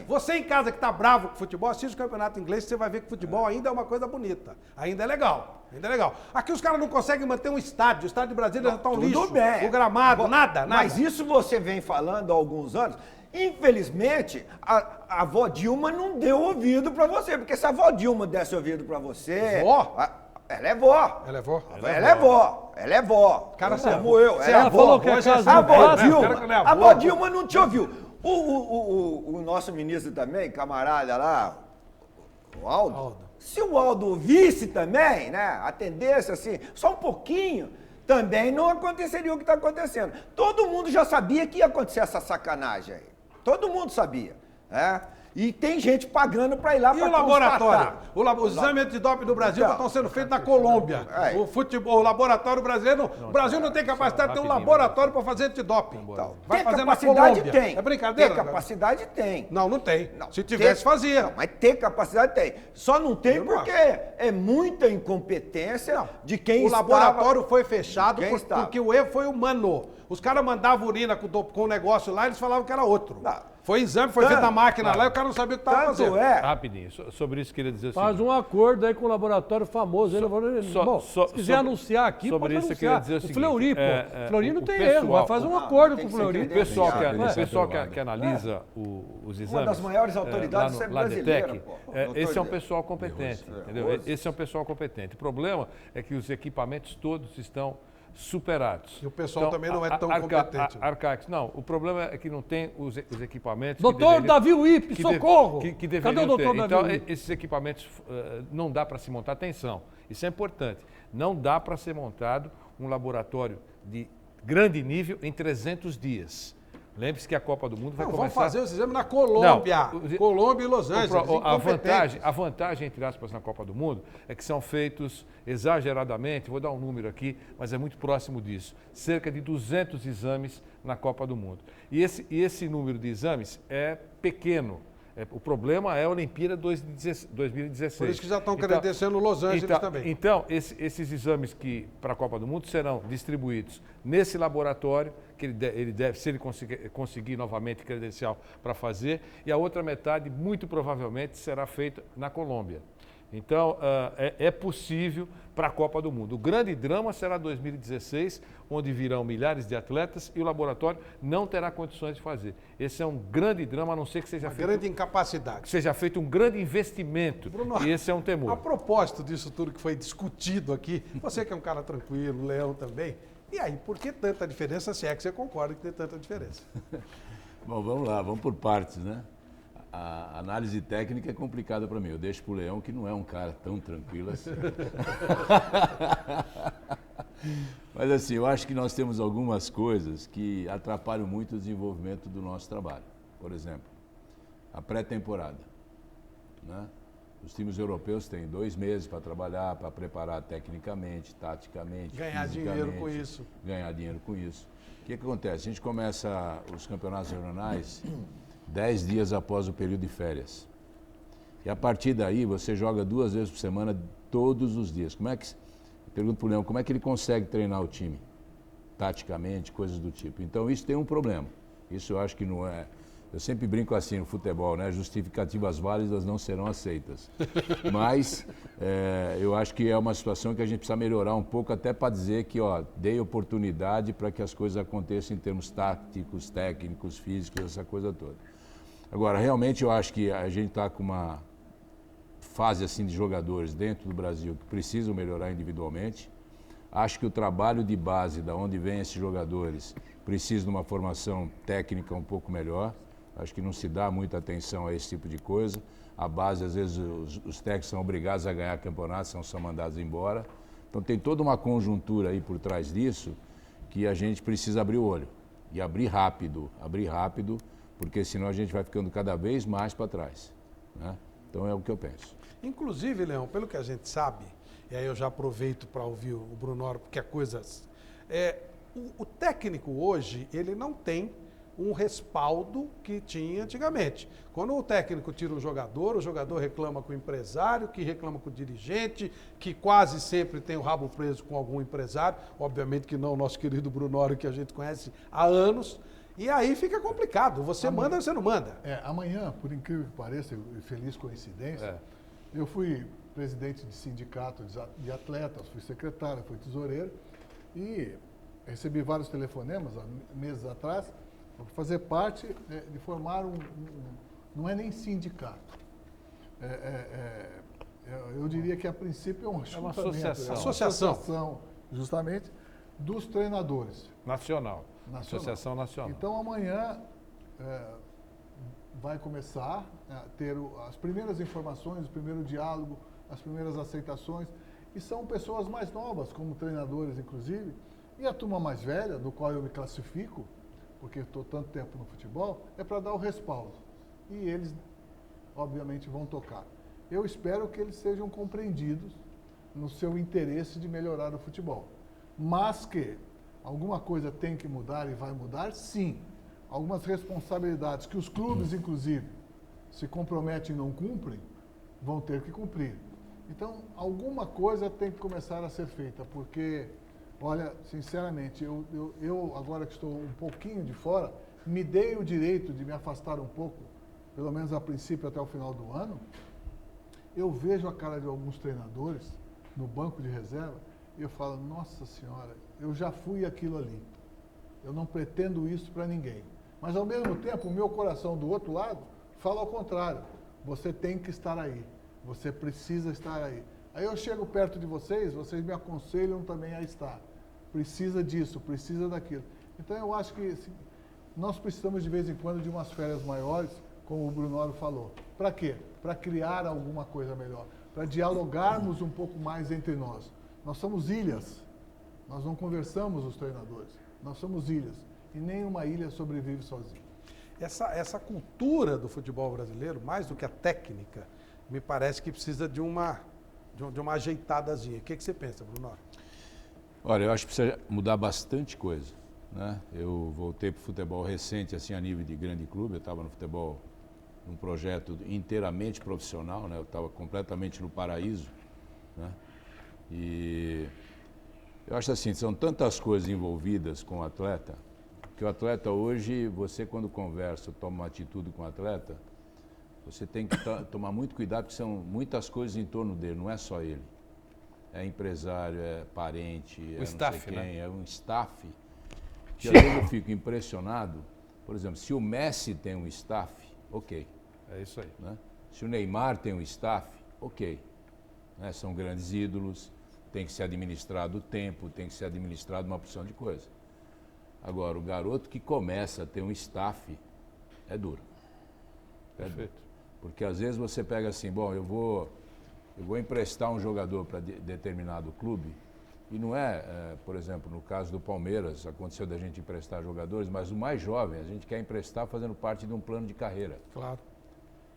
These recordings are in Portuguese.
Você em casa que tá bravo com futebol, assiste o campeonato inglês, você vai ver que futebol ainda é uma coisa bonita. Ainda é legal. Aqui os caras não conseguem manter um estádio. O estádio de Brasília já tá um lixo. Tudo bem. O gramado, nada. Mas isso você vem falando há alguns anos. Infelizmente, a avó Dilma não deu ouvido para você. Porque se a avó Dilma desse ouvido para você... Vó? Ela é vó. Ela é vó? Ela é vó. Cara, como eu. Ela falou que é casa A do avó gato. Dilma. A avó Dilma não te ouviu. O nosso ministro também, camarada lá, o Aldo. Se o Aldo ouvisse também, né, atendesse assim, só um pouquinho, também não aconteceria o que está acontecendo. Todo mundo já sabia que ia acontecer essa sacanagem aí. Todo mundo sabia, né? E tem gente pagando para ir lá para constatar. E o laboratório? Os exames antidoping do Brasil estão sendo feitos na Colômbia. O laboratório brasileiro... O Brasil não tem capacidade de ter um laboratório para fazer antidoping. Vai fazer na Colômbia. Tem. É brincadeira? Ter capacidade tem. Não tem. Se tivesse, fazia. Não, mas ter capacidade tem. Só não tem porque é muita incompetência de quem estava... O laboratório foi fechado porque o erro foi humano. Os caras mandavam urina com o negócio lá e eles falavam que era outro. Foi exame, foi feito na máquina lá e o cara não sabia o que estava fazendo. Rapidinho, sobre isso queria dizer o seguinte. Faz um acordo aí com o laboratório famoso. Se quiser anunciar aqui, sobre pode isso anunciar. Eu queria dizer o Fleury, pô. Fleury não tem erro, vai fazer um acordo com o Fleury. O pessoal que analisa os exames... Uma das maiores autoridades é brasileira, esse é um pessoal competente, entendeu? Esse é um pessoal competente. O problema é que os equipamentos todos estão superados. E o pessoal também não é tão competente. Arcaix, não. O problema é que não tem os equipamentos... Doutor Davi Wip, socorro! Cadê o doutor Davi Então, esses equipamentos não dá para se montar. Atenção, isso é importante. Não dá para ser montado um laboratório de grande nível em 300 dias. Lembre-se que a Copa do Mundo vai começar... Vamos fazer os exames na Colômbia. Colômbia e Los Angeles. A vantagem, entre aspas, na Copa do Mundo é que são feitos exageradamente, vou dar um número aqui, mas é muito próximo disso, cerca de 200 exames na Copa do Mundo. E esse número de exames é pequeno. O problema é a Olimpíada 2016. Por isso que já estão credenciando Los Angeles também. Então, esses exames que para a Copa do Mundo serão distribuídos nesse laboratório, que ele deve, se ele conseguir novamente credencial para fazer, e a outra metade, muito provavelmente, será feita na Colômbia. Então, é possível para a Copa do Mundo. O grande drama será 2016, onde virão milhares de atletas e o laboratório não terá condições de fazer. Esse é um grande drama, a não ser que seja feito... grande incapacidade. Que seja feito um grande investimento. Bruno, e esse é um temor. A propósito disso tudo que foi discutido aqui, você que é um cara tranquilo, o Leão também, e aí, por que tanta diferença, se é que você concorda que tem tanta diferença? Bom, vamos lá, vamos por partes, né? A análise técnica é complicada para mim. Eu deixo para o Leão, que não é um cara tão tranquilo assim. Mas assim, eu acho que nós temos algumas coisas que atrapalham muito o desenvolvimento do nosso trabalho. Por exemplo, a pré-temporada, né? Os times europeus têm 2 meses para trabalhar, para preparar tecnicamente, taticamente, ganhar dinheiro com isso. Ganhar dinheiro com isso. O que acontece? A gente começa os campeonatos regionais 10 dias após o período de férias. E a partir daí você joga 2 vezes por semana, todos os dias. Pergunto para o Leão, como é que ele consegue treinar o time? Taticamente, coisas do tipo. Então isso tem um problema. Isso eu acho que não é... Eu sempre brinco assim no futebol, né? Justificativas válidas não serão aceitas. Mas eu acho que é uma situação que a gente precisa melhorar um pouco, até para dizer que, dei oportunidade para que as coisas aconteçam em termos táticos, técnicos, físicos, essa coisa toda. Agora, realmente eu acho que a gente está com uma fase assim de jogadores dentro do Brasil que precisam melhorar individualmente. Acho que o trabalho de base, da onde vêm esses jogadores, precisa de uma formação técnica um pouco melhor. Acho que não se dá muita atenção a esse tipo de coisa. A base, às vezes, os técnicos são obrigados a ganhar campeonatos, são mandados embora. Então tem toda uma conjuntura aí por trás disso que a gente precisa abrir o olho. E abrir rápido, porque senão a gente vai ficando cada vez mais para trás, né? Então é o que eu penso. Inclusive, Leão, pelo que a gente sabe, e aí eu já aproveito para ouvir o Brunoro, porque a coisa... O técnico hoje, ele não tem um respaldo que tinha antigamente. Quando o técnico tira um jogador, o jogador reclama com o empresário, que reclama com o dirigente, que quase sempre tem o rabo preso com algum empresário, obviamente que não o nosso querido Brunoro, que a gente conhece há anos, E aí fica complicado. Você manda ou você não manda? Amanhã, por incrível que pareça, e feliz coincidência, eu fui presidente de sindicato de atletas, fui secretário, fui tesoureiro e recebi vários telefonemas há meses atrás para fazer parte de formar não é nem sindicato. Eu diria que a princípio é uma associação. Associação, justamente, dos treinadores. Nacional. Associação Nacional. Então amanhã vai começar a ter as primeiras informações, o primeiro diálogo, as primeiras aceitações. E são pessoas mais novas, como treinadores, inclusive. E a turma mais velha, do qual eu me classifico, porque estou tanto tempo no futebol, é para dar o respaldo. E eles, obviamente, vão tocar. Eu espero que eles sejam compreendidos no seu interesse de melhorar o futebol. Mas que alguma coisa tem que mudar e vai mudar, sim. Algumas responsabilidades que os clubes, inclusive, se comprometem e não cumprem, vão ter que cumprir. Então, alguma coisa tem que começar a ser feita, porque... Olha, sinceramente, eu agora que estou um pouquinho de fora, me dei o direito de me afastar um pouco, pelo menos a princípio até o final do ano. Eu vejo a cara de alguns treinadores no banco de reserva e eu falo, nossa senhora, eu já fui aquilo ali. Eu não pretendo isso para ninguém. Mas ao mesmo tempo, o meu coração do outro lado fala ao contrário. Você tem que estar aí. Você precisa estar aí. Aí eu chego perto de vocês me aconselham também a estar. Precisa disso, precisa daquilo. Então eu acho que nós precisamos de vez em quando de umas férias maiores, como o Brunoro falou. Para quê? Para criar alguma coisa melhor, para dialogarmos um pouco mais entre nós. Nós somos ilhas, nós não conversamos os treinadores, nós somos ilhas e nenhuma ilha sobrevive sozinha. Essa cultura do futebol brasileiro, mais do que a técnica, me parece que precisa de uma ajeitadazinha. O que você pensa, Brunoro? Olha, eu acho que precisa mudar bastante coisa, né? Eu voltei para o futebol recente, assim, a nível de grande clube. Eu estava no futebol, num projeto inteiramente profissional, né? Eu estava completamente no paraíso, né? E eu acho assim, são tantas coisas envolvidas com o atleta, que o atleta hoje, você quando conversa, toma uma atitude com o atleta, você tem que tomar muito cuidado, porque são muitas coisas em torno dele, não é só ele. É empresário, é parente, é staff, não sei quem, né? é um staff. Que às vezes eu fico impressionado. Por exemplo, se o Messi tem um staff, ok. É isso aí. Né? Se o Neymar tem um staff, ok. Né? São grandes ídolos, tem que ser administrado o tempo, tem que ser administrado uma porção de coisa. Agora, o garoto que começa a ter um staff, é duro. Perfeito. Porque às vezes você pega assim, bom, eu vou emprestar um jogador para determinado clube, e não por exemplo, no caso do Palmeiras, aconteceu da gente emprestar jogadores, mas o mais jovem, a gente quer emprestar fazendo parte de um plano de carreira. Claro.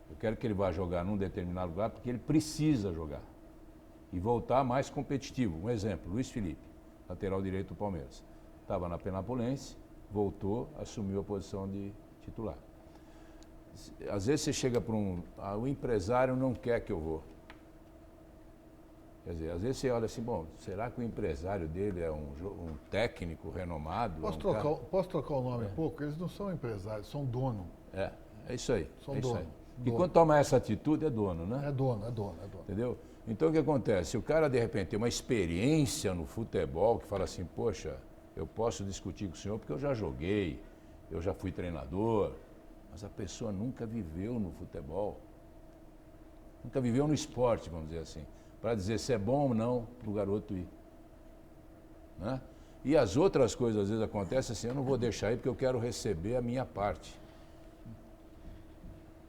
Eu quero que ele vá jogar num determinado lugar, porque ele precisa jogar. E voltar mais competitivo. Um exemplo, Luiz Felipe, lateral direito do Palmeiras. Estava na Penapolense, voltou, assumiu a posição de titular. Às vezes você chega para o empresário não quer que eu vou. Quer dizer, às vezes você olha assim, bom, será que o empresário dele é um técnico renomado? Posso trocar o nome um pouco? Eles não são empresários, são dono. É isso aí. São isso dono. aí. E quando toma essa atitude, é dono, né? É dono. Entendeu? Então o que acontece? O cara, de repente, tem uma experiência no futebol que fala assim, poxa, eu posso discutir com o senhor porque eu já joguei, eu já fui treinador, mas a pessoa nunca viveu no futebol. Nunca viveu no esporte, vamos dizer assim. Para dizer se é bom ou não para o garoto ir. Né? E as outras coisas às vezes acontecem assim, eu não vou deixar ir porque eu quero receber a minha parte.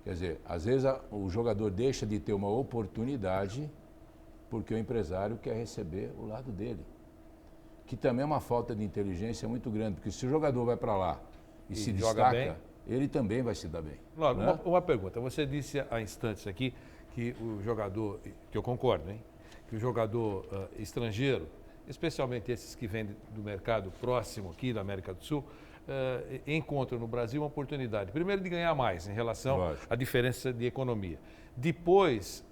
Quer dizer, às vezes o jogador deixa de ter uma oportunidade porque o empresário quer receber o lado dele. Que também é uma falta de inteligência muito grande, porque se o jogador vai para lá e se destaca, bem, ele também vai se dar bem. Logo, né? uma pergunta. Você disse há instantes aqui que o jogador, que eu concordo, hein? Que o jogador estrangeiro, especialmente esses que vêm do mercado próximo aqui da América do Sul, encontram no Brasil uma oportunidade, primeiro de ganhar mais em relação à diferença de economia. Depois,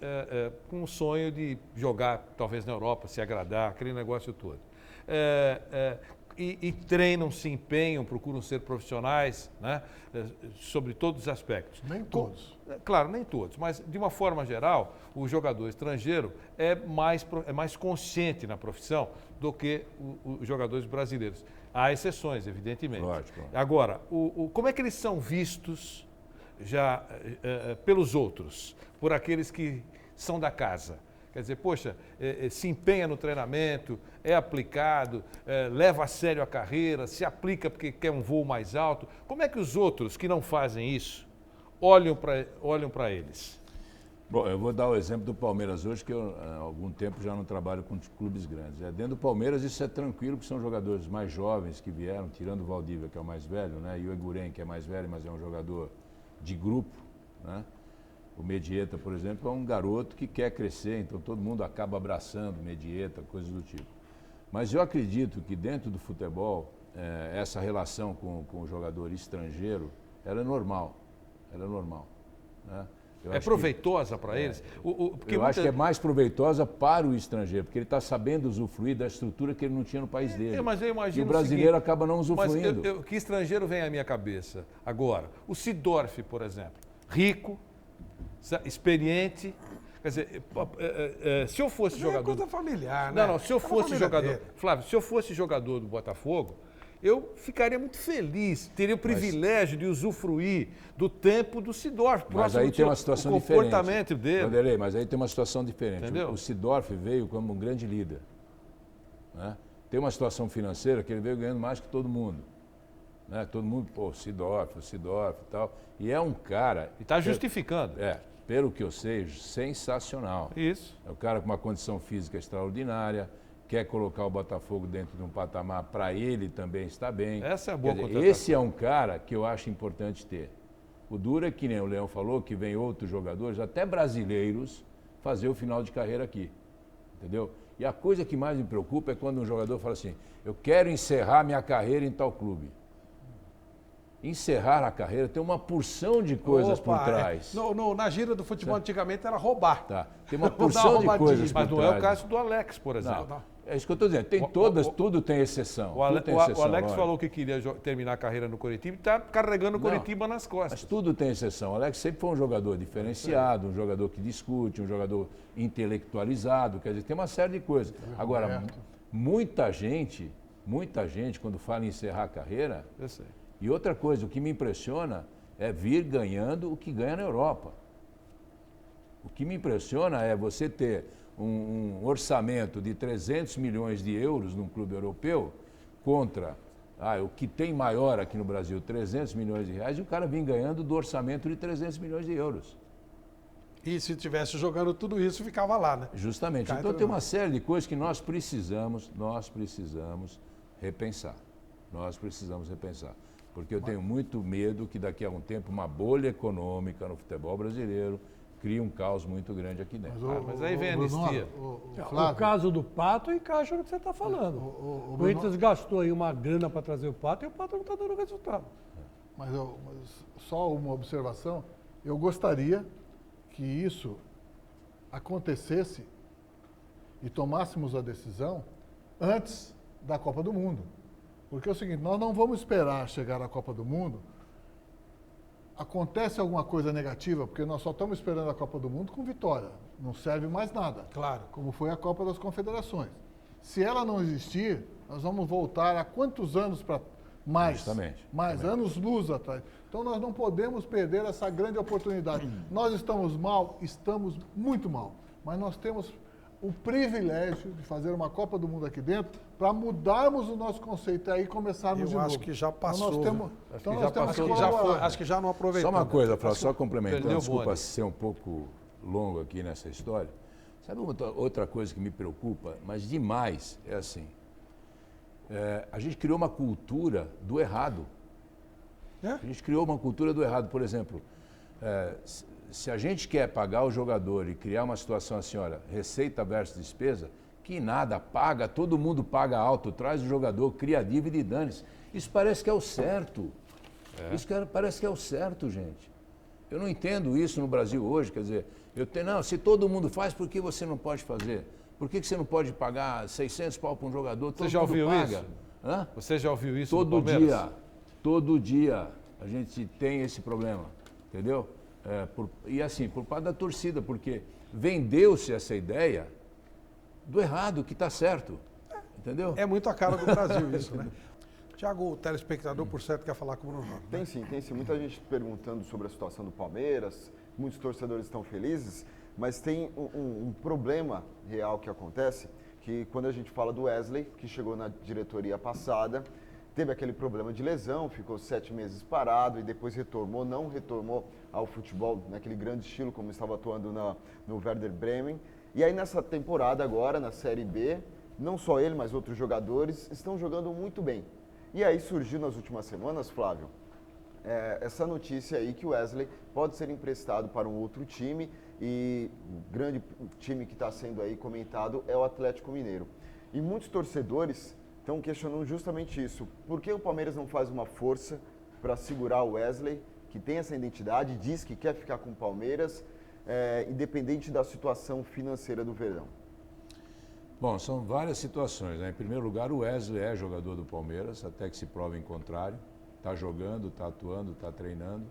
com o sonho de jogar talvez na Europa, se agradar, aquele negócio todo. e treinam, se empenham, procuram ser profissionais, né? Sobre todos os aspectos. Nem todos. Claro, nem todos, mas de uma forma geral, o jogador estrangeiro é mais consciente na profissão do que os jogadores brasileiros. Há exceções, evidentemente. Lógico. Agora, como é que eles são vistos já pelos outros, por aqueles que são da casa? Quer dizer, poxa, se empenha no treinamento, é aplicado, leva a sério a carreira, se aplica porque quer um voo mais alto. Como é que os outros que não fazem isso olham para eles? Bom, eu vou dar o exemplo do Palmeiras hoje, que eu há algum tempo já não trabalho com clubes grandes. Dentro do Palmeiras isso é tranquilo, porque são jogadores mais jovens que vieram, tirando o Valdívia, que é o mais velho, né? E o Eguren, que é mais velho, mas é um jogador de grupo, né? O Medieta, por exemplo, é um garoto que quer crescer, então todo mundo acaba abraçando o Medieta, coisas do tipo. Mas eu acredito que dentro do futebol, essa relação com o jogador estrangeiro, ela é normal. Ela é normal. Né? É proveitosa para eles? Eu acho que é mais proveitosa para o estrangeiro, porque ele está sabendo usufruir da estrutura que ele não tinha no país dele. Mas eu imagino e o brasileiro acaba não usufruindo. Mas que estrangeiro vem à minha cabeça agora? O Seedorf, por exemplo. Rico, experiente. Quer dizer, se eu fosse jogador... É coisa familiar, né? Não, se eu fosse jogador... Flávio, se eu fosse jogador do Botafogo, eu ficaria muito feliz, teria o privilégio de usufruir do tempo do Seedorf. Mas aí tem uma situação diferente. O comportamento dele. Vanderlei, mas aí tem uma situação diferente. Entendeu? O Seedorf veio como um grande líder. Né? Tem uma situação financeira que ele veio ganhando mais que todo mundo. Né? Todo mundo, o Seedorf e tal. E é um cara... E está justificando. Pelo que eu sei, sensacional. Isso. É um cara com uma condição física extraordinária, quer colocar o Botafogo dentro de um patamar para ele também estar bem. Essa é a boa contratação. Esse é um cara que eu acho importante ter. O duro é que nem o Leão falou, que vem outros jogadores, até brasileiros, fazer o final de carreira aqui. Entendeu? E a coisa que mais me preocupa é quando um jogador fala assim, eu quero encerrar minha carreira em tal clube. Encerrar a carreira tem uma porção de coisas por trás. Na gira do futebol antigamente era roubar. Tá. Tem uma porção de coisas por trás. Mas não é o caso do Alex, por exemplo. Não. É isso que eu estou dizendo. Tem tudo tem exceção. O Alex falou que queria terminar a carreira no Coritiba e está carregando o Coritiba nas costas. Mas tudo tem exceção. O Alex sempre foi um jogador diferenciado, um jogador que discute, um jogador intelectualizado. Quer dizer, tem uma série de coisas. Agora, muita gente, quando fala em encerrar a carreira... Eu sei. E outra coisa, o que me impressiona é vir ganhando o que ganha na Europa. O que me impressiona é você ter um orçamento de 300 milhões de euros num clube europeu contra o que tem maior aqui no Brasil, 300 milhões de reais, e o cara vem ganhando do orçamento de 300 milhões de euros. E se tivesse jogando tudo isso, ficava lá, né? Justamente. Então tem uma série de coisas que nós precisamos repensar. Nós precisamos repensar. Porque eu tenho muito medo que daqui a um tempo uma bolha econômica no futebol brasileiro crie um caos muito grande aqui dentro. Mas aí vem a anistia. O caso do Pato encaixa no que você está falando. O Corinthians gastou aí uma grana para trazer o Pato e o Pato não está dando resultado. Mas só uma observação, eu gostaria que isso acontecesse e tomássemos a decisão antes da Copa do Mundo. Porque é o seguinte, nós não vamos esperar chegar à Copa do Mundo, acontece alguma coisa negativa, porque nós só estamos esperando a Copa do Mundo com vitória, não serve mais nada. Claro. Como foi a Copa das Confederações. Se ela não existir, nós vamos voltar a quantos anos para mais? Justamente. Mais, anos-luz atrás. Então nós não podemos perder essa grande oportunidade. Nós estamos mal, estamos muito mal, mas nós temos o privilégio de fazer uma Copa do Mundo aqui dentro para mudarmos o nosso conceito e aí começarmos de novo. Eu acho que já passou. Acho que já não aproveitou. Só uma coisa, Flávio, só complementando, desculpa ser um pouco longo aqui nessa história. Sabe outra coisa que me preocupa, mas demais, é assim, a gente criou uma cultura do errado. A gente criou uma cultura do errado. Por exemplo, se a gente quer pagar o jogador e criar uma situação assim, olha, receita versus despesa, que nada, paga, todo mundo paga alto, traz o jogador, cria a dívida e dane-se. Isso parece que é o certo. Isso parece que é o certo, gente. Eu não entendo isso no Brasil hoje, quer dizer, se todo mundo faz, por que você não pode fazer? Por que você não pode pagar 600 pau para um jogador? Todo você já mundo ouviu paga. isso? Hã? Você já ouviu isso Todo do Palmeiras? todo dia a gente tem esse problema, entendeu? E assim, por parte da torcida, porque vendeu-se essa ideia do errado, que está certo, entendeu? É muito a cara do Brasil isso, né? Tiago, o telespectador, por certo, quer falar com o Bruno Nobre. Tem sim, tem sim. Muita gente perguntando sobre a situação do Palmeiras, muitos torcedores estão felizes, mas tem um problema real que acontece, que quando a gente fala do Wesley, que chegou na diretoria passada, teve aquele problema de lesão, ficou 7 meses parado e depois retornou, não retornou ao futebol naquele grande estilo como estava atuando no Werder Bremen. E aí nessa temporada agora, na Série B, não só ele, mas outros jogadores estão jogando muito bem. E aí surgiu nas últimas semanas, Flávio, essa notícia aí que o Wesley pode ser emprestado para um outro time e o grande time que está sendo aí comentado é o Atlético Mineiro. E muitos torcedores estão questionando justamente isso. Por que o Palmeiras não faz uma força para segurar o Wesley, que tem essa identidade, diz que quer ficar com o Palmeiras, independente da situação financeira do Verdão? Bom, são várias situações, né? Em primeiro lugar, o Wesley é jogador do Palmeiras, até que se prove em contrário. Está jogando, está atuando, está treinando.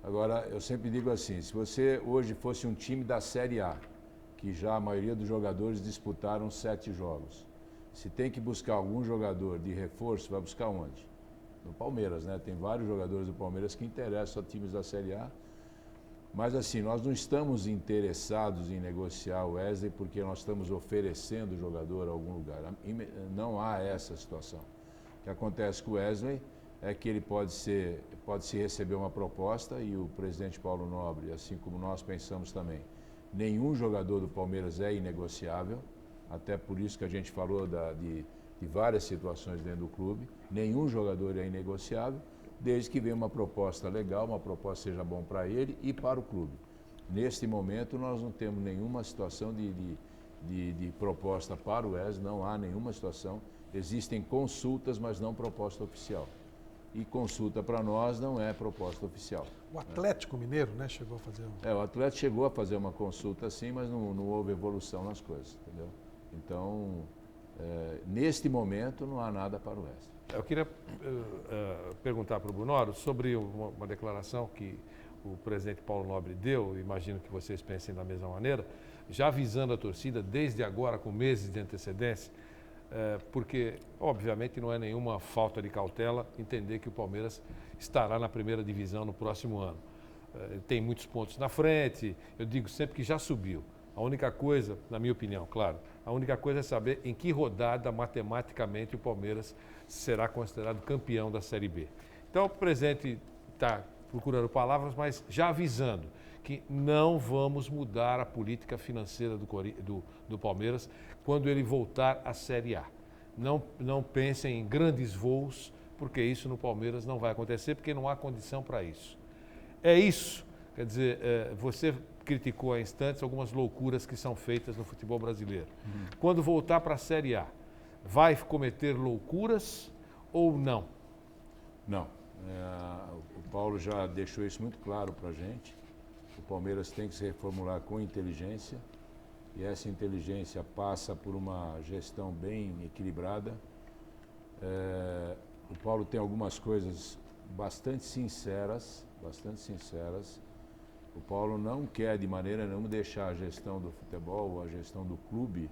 Agora, eu sempre digo assim, se você hoje fosse um time da Série A, que já a maioria dos jogadores disputaram 7 jogos, se tem que buscar algum jogador de reforço, vai buscar onde? No Palmeiras, né? Tem vários jogadores do Palmeiras que interessam a times da Série A. Mas assim, nós não estamos interessados em negociar o Wesley porque nós estamos oferecendo o jogador a algum lugar. Não há essa situação. O que acontece com o Wesley é que ele pode-se receber uma proposta e o presidente Paulo Nobre, assim como nós pensamos também, nenhum jogador do Palmeiras é inegociável, até por isso que a gente falou de várias situações dentro do clube, nenhum jogador é inegociável, desde que venha uma proposta legal, uma proposta seja bom para ele e para o clube. Neste momento, nós não temos nenhuma situação de proposta para o Wesley, não há nenhuma situação. Existem consultas, mas não proposta oficial. E consulta para nós não é proposta oficial. O Atlético Mineiro, né, chegou a fazer o Atlético chegou a fazer uma consulta sim, mas não houve evolução nas coisas, entendeu? Então, neste momento, não há nada para o Wesley. Eu queria perguntar para o Brunoro sobre uma declaração que o presidente Paulo Nobre deu, imagino que vocês pensem da mesma maneira, já avisando a torcida desde agora, com meses de antecedência, porque, obviamente, não é nenhuma falta de cautela entender que o Palmeiras estará na primeira divisão no próximo ano. Tem muitos pontos na frente, eu digo sempre que já subiu. A única coisa, na minha opinião, claro, a única coisa é saber em que rodada, matematicamente, o Palmeiras será considerado campeão da Série B. Então, o presidente está procurando palavras, mas já avisando que não vamos mudar a política financeira do Palmeiras quando ele voltar à Série A. Não pensem em grandes voos, porque isso no Palmeiras não vai acontecer, porque não há condição para isso. É isso. Quer dizer, você criticou há instantes algumas loucuras que são feitas no futebol brasileiro. Quando voltar para a Série A, vai cometer loucuras ou não? Não. O Paulo já deixou isso muito claro para a gente. O Palmeiras tem que se reformular com inteligência e essa inteligência passa por uma gestão bem equilibrada. O Paulo tem algumas coisas bastante sinceras. O Paulo não quer de maneira nenhuma deixar a gestão do futebol, a gestão do clube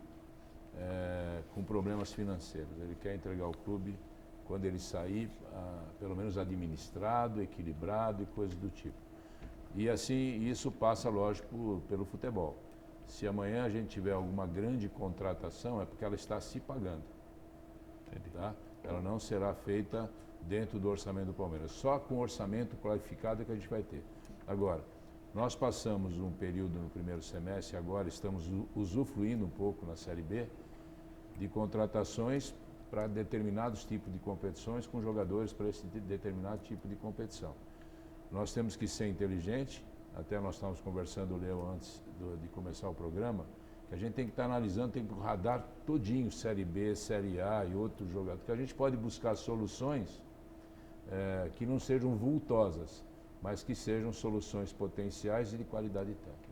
com problemas financeiros. Ele quer entregar o clube, quando ele sair, pelo menos administrado, equilibrado e coisas do tipo. E assim, isso passa, lógico, pelo futebol. Se amanhã a gente tiver alguma grande contratação, é porque ela está se pagando. Tá? Ela não será feita dentro do orçamento do Palmeiras. Só com orçamento qualificado é que a gente vai ter. Agora, nós passamos um período no primeiro semestre, agora estamos usufruindo um pouco na Série B de contratações para determinados tipos de competições com jogadores para esse determinado tipo de competição. Nós temos que ser inteligentes, até nós estávamos conversando, Leo, antes de começar o programa, que a gente tem que estar analisando, tem que radar todinho, Série B, Série A e outros jogadores, porque a gente pode buscar soluções que não sejam vultosas, mas que sejam soluções potenciais e de qualidade técnica.